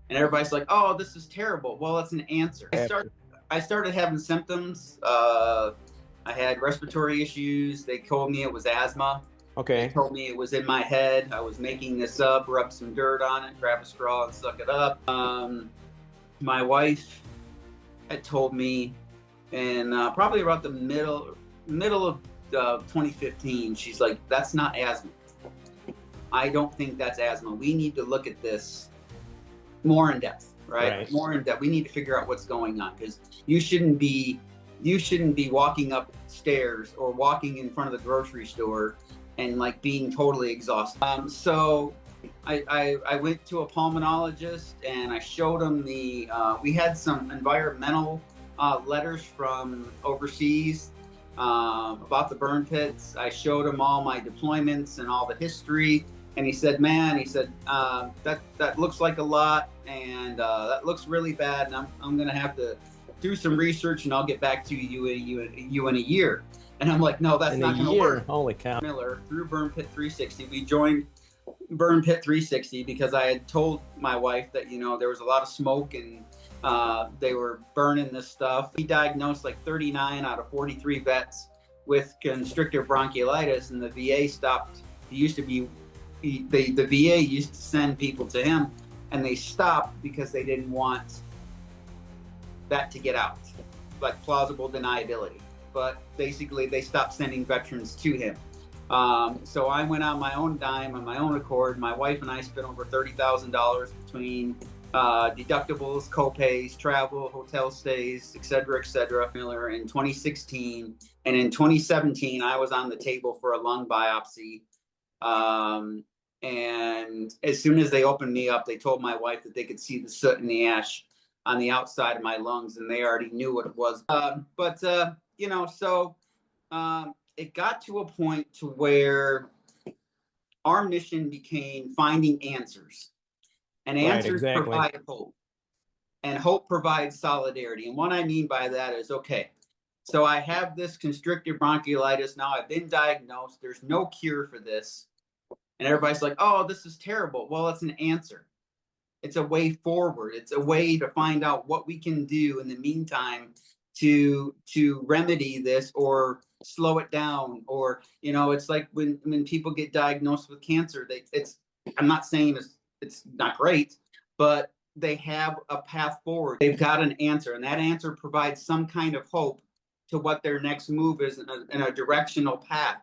And everybody's like, "Oh, this is terrible." Well, it's an answer. I started having symptoms. I had respiratory issues. They told me it was asthma. They Okay. told me it was in my head. I was making this up, rub some dirt on it, grab a straw and suck it up. My wife had told me, and probably about the middle of 2015, she's like, "That's not asthma. I don't think that's asthma. We need to look at this more in depth, right? Right. More in depth. We need to figure out what's going on because you shouldn't be walking up stairs or walking in front of the grocery store and like being totally exhausted." So I went to a pulmonologist and I showed him we had some environmental letters from overseas about the burn pits. I showed him all my deployments and all the history. And he said, "Man," he said, that looks like a lot, and that looks really bad, and I'm gonna have to do some research, and I'll get back to you in a year." And I'm like, "No, that's In a not gonna year, work." holy cow. Miller through Burn Pit 360. We joined Burn Pit 360 because I had told my wife that there was a lot of smoke and they were burning this stuff. He diagnosed like 39 out of 43 vets with constrictive bronchiolitis, and the VA stopped. He used to be the VA used to send people to him, and they stopped because they didn't want that to get out, like plausible deniability. But basically, they stopped sending veterans to him. So I went on my own dime, on my own accord. My wife and I spent over $30,000 between deductibles, copays, travel, hotel stays, et cetera, Miller in 2016. And in 2017, I was on the table for a lung biopsy. And as soon as they opened me up, they told my wife that they could see the soot and the ash on the outside of my lungs, and they already knew what it was. It got to a point to where our mission became finding answers, and Right, answers exactly. provide hope, and hope provides solidarity. And what I mean by that is, okay, so I have this constrictive bronchiolitis now. I've been diagnosed. There's no cure for this. And everybody's like, "Oh, this is terrible." Well, it's an answer. It's a way forward. It's a way to find out what we can do in the meantime to remedy this or slow it down. Or it's like when people get diagnosed with cancer, I'm not saying it's not great, but they have a path forward. They've got an answer, and that answer provides some kind of hope to what their next move is in a directional path.